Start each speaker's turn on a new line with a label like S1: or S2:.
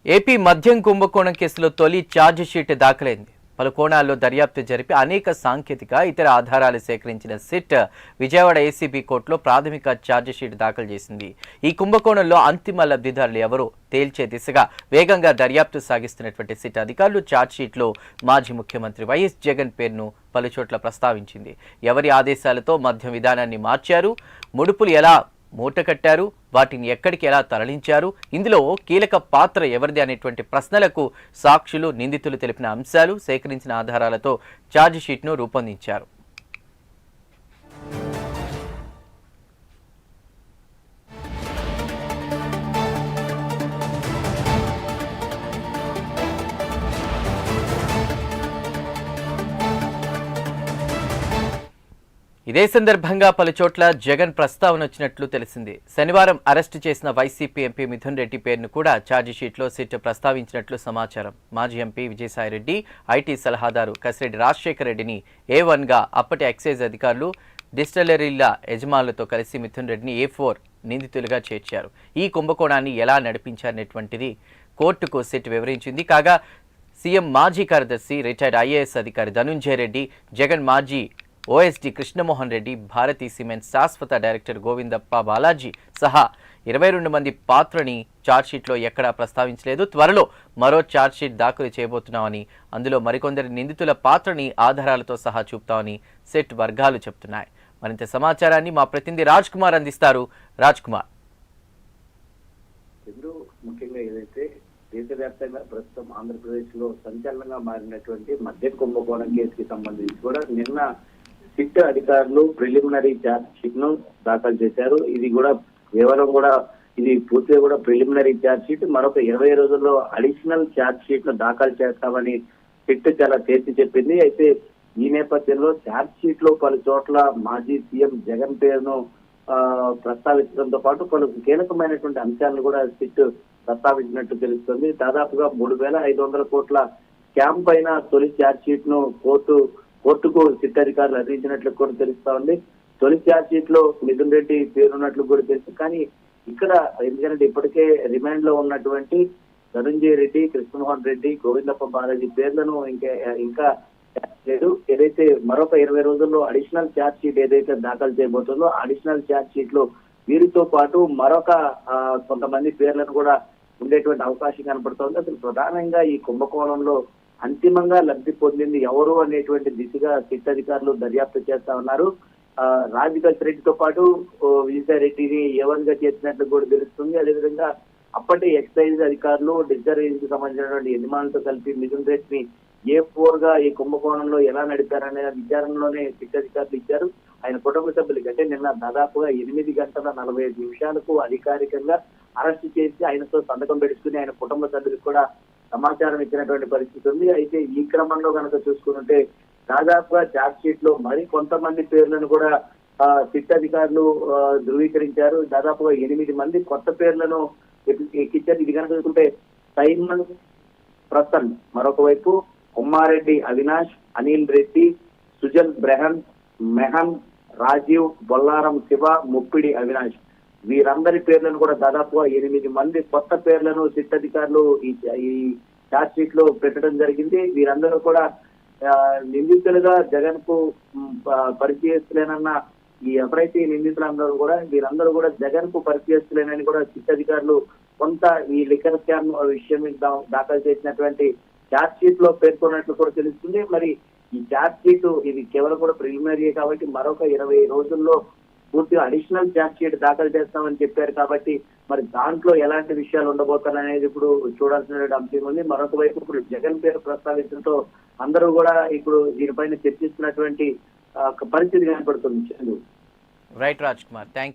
S1: AP మద్యం కుంభకోణం కేసులో తొలి ఛార్జ్ షీట్ దాఖలైంది. పలు కోణాల్లో దర్యాప్తు జరిపి అనేక సాంకేతిక ఇతర ఆధారాలు సేకరించిన సిట్ విజయవాడ ఏసీబీ కోర్టులో ప్రాథమిక ఛార్జ్ షీట్ దాఖలు చేసింది. ఈ కుంభకోణంలో అంతిమ లబ్ధిదారులు ఎవరో తేల్చే దిశగా వేగంగా దర్యాప్తు సాగిస్తున్నటువంటి సిట్ అధికారులు ఛార్జ్ షీట్లో మాజీ ముఖ్యమంత్రి వైఎస్ జగన్ పేరును పలుచోట్ల ప్రస్తావించింది. ఎవరి ఆదేశాలతో మద్యం విధానాన్ని మార్చారు, ముడుపులు ఎలా మూట కట్టారు, వాటిని ఎక్కడికి ఎలా తరలించారు, ఇందులో కీలక పాత్ర ఎవరిది అనేటువంటి ప్రశ్నలకు సాక్షులు, నిందితులు తెలిపిన అంశాలు, సేకరించిన ఆధారాలతో ఛార్జ్ షీట్ను రూపొందించారు. ఇదే సందర్భంగా పలుచోట్ల జగన్ ప్రస్తావన వచ్చినట్లు తెలిసింది. శనివారం అరెస్టు చేసిన వైసీపీ ఎంపీ మిథున్ రెడ్డి పేరును కూడా ఛార్జిషీట్లో సిట్ ప్రస్తావించినట్లు సమాచారం. మాజీ ఎంపీ విజయసాయిరెడ్డి, ఐటీ సలహాదారు కసిరెడ్డి రాజశేఖర రెడ్డిని A1గా అప్పటి ఎక్సైజ్ అధికారులు, డిస్టిలరీల యజమానులతో కలిసి మిథున్ రెడ్డిని A4 నిందితులుగా చేర్చారు. ఈ కుంభకోణాన్ని ఎలా నడిపించారనేటువంటిది కోర్టుకు సిట్ వివరించింది. కాగా సీఎం మాజీ కార్యదర్శి, రిటైర్డ్ IAS అధికారి ధనుంజయ రెడ్డి, జగన్ మాజీ OSD కృష్ణమోహన్ రెడ్డి, భారతీ సిమెంట్ శాశ్వత డైరెక్టర్ గోవిందప్ప బాలాజీ సహా 22 మంది పాత్రని ఛార్జ్షీట్లో ఎక్కడా ప్రస్తావించలేదు. త్వరలో మరో ఛార్జ్షీట్ దాఖలు చేయబోతున్నామని, అందులో మరికొందరి నిందితుల పాత్రని ఆధారాలతో సహా చూపుతామని సెట్ వర్గాలు చెబుతున్నాయి. మరింత సమాచారాన్ని మా ప్రతినిధి రాజ్ కుమార్ అందిస్తారు. రాజ్ కుమార్.
S2: ముఖ్యంగా ఏదైతే దేశవ్యాప్తంగా ప్రస్తుతం ఆంధ్రప్రదేశ్ లో సంచలనంగా మారినటువంటి మద్యం కుంభకోణం కేసుకి సంబంధించి కూడా నిన్న సిట్ అధికారులు ప్రిలిమినరీ ఛార్జ్ షీట్ ను దాఖలు చేశారు. ఇది కూడా కేవలం కూడా ఇది పూర్తిగా కూడా ప్రిలిమినరీ ఛార్జ్ షీట్. మరొక 20 రోజుల్లో అడిషనల్ ఛార్జ్ షీట్ ను దాఖలు చేస్తామని సిట్ చాలా తేల్చి చెప్పింది. అయితే ఈ నేపథ్యంలో ఛార్జ్ షీట్ లో పలు చోట్ల మాజీ సీఎం జగన్ పేరును ప్రస్తావించడంతో పాటు పలు కీలకమైనటువంటి అంశాలను కూడా సిట్ ప్రస్తావించినట్టు తెలుస్తుంది. దాదాపుగా 3,500 కోట్ల స్కామ్ పైన తొలి ఛార్జ్ షీట్ ను కోర్టుకు సిట్ అధికారులు అందించినట్లు కూడా తెలుస్తా ఉంది. తొలి ఛార్జ్ షీట్ లో మిథున్ రెడ్డి పేరున్నట్లు కూడా తెలుసు. కానీ ఇక్కడ ఎందుకంటే ఇప్పటికే రిమాండ్ లో ఉన్నటువంటి ధనుంజయ రెడ్డి, కృష్ణమోహన్ రెడ్డి, గోవిందప్ప బాలాజీ పేర్లను ఇంకా లేదు. ఏదైతే మరొక 20 రోజుల్లో అడిషనల్ ఛార్జ్ షీట్ ఏదైతే దాఖలు చేయబోతుందో అడిషనల్ ఛార్జ్ షీట్ లో వీరితో పాటు మరొక కొంతమంది పేర్లను కూడా ఉండేటువంటి అవకాశం కనపడుతోంది. అసలు ప్రధానంగా ఈ కుంభకోణంలో అంతిమంగా లబ్ధి పొందింది ఎవరు అనేటువంటి దిశగా సిట్ అధికారులు దర్యాప్తు చేస్తా ఉన్నారు. రాజకల్ రెడ్డితో పాటు విజయసాయిరెడ్డిని A1గా చేసినట్లు కూడా తెలుస్తుంది. అదేవిధంగా అప్పటి ఎక్సైజ్ అధికారులు, డిస్టిలరీకి సంబంధించినటువంటి యజమానులతో కలిపి మిథున్ రెడ్డిని A4గా ఈ కుంభకోణంలో ఎలా నడిపారనే విచారణలోనే సిట్ అధికారులు ఇచ్చారు. ఆయన కుటుంబ సభ్యులకి అంటే నిన్న దాదాపుగా 8 గంటల 45 నిమిషాలకు అధికారికంగా అరెస్ట్ చేసి ఆయనతో సంతకం పెట్టుకుని ఆయన కుటుంబ సభ్యులకు కూడా సమాచారం ఇచ్చినటువంటి పరిస్థితి ఉంది. అయితే ఈ క్రమంలో కనుక చూసుకుంటే దాదాపుగా ఛార్జ్ షీట్ లో మరి కొంతమంది పేర్లను కూడా సిట్ అధికారులు ధృవీకరించారు. దాదాపుగా 8 మంది కొత్త పేర్లను ఎక్కించారు. ఇది కనుక చూసుకుంటే సైమన్ ప్రసన్, మరొక వైపు కొమ్మారెడ్డి అవినాష్, అనిల్ రెడ్డి, సుజల్ బ్రెహన్, మెహన్, రాజీవ్, బొల్లారం శివ, ముప్పిడి అవినాష్ వీరందరి పేర్లను కూడా దాదాపుగా 8 మంది కొత్త పేర్లను సిట్ అధికారులు ఈ ఛార్జ్ షీట్ లో పెట్టడం జరిగింది. వీరందరూ కూడా నిందితులుగా జగన్ కు పరిచయస్తులేనన్న ఎవరైతే నిందితులందరూ కూడా వీరందరూ కూడా జగన్ కు పరిచయస్తులేనని కూడా సిట్ అధికారులు కొంత ఈ లిక్కర్ స్కామ్ విషయం దాఖలు చేసినటువంటి ఛార్జ్ షీట్ లో పేర్కొన్నట్లు కూడా తెలుస్తుంది. మరి ఈ ఛార్జ్ షీట్ ఇది కేవలం కూడా ప్రిలిమినరీ కాబట్టి మరొక 20 రోజుల్లో పూర్తిగా అడిషనల్ ఛార్జ్ షీట్ దాఖలు చేస్తామని చెప్పారు. కాబట్టి మరి దాంట్లో ఎలాంటి విషయాలు ఉండబోతాయనేది ఇప్పుడు చూడాల్సిన అంశం ఉంది. మరొక వైపు ఇప్పుడు జగన్ పేరు ప్రస్తావించడంతో అందరూ కూడా ఇప్పుడు దీనిపైన చర్చిస్తున్నటువంటి పరిస్థితి కనపడుతుంది.
S1: Right Raj Kumar, thank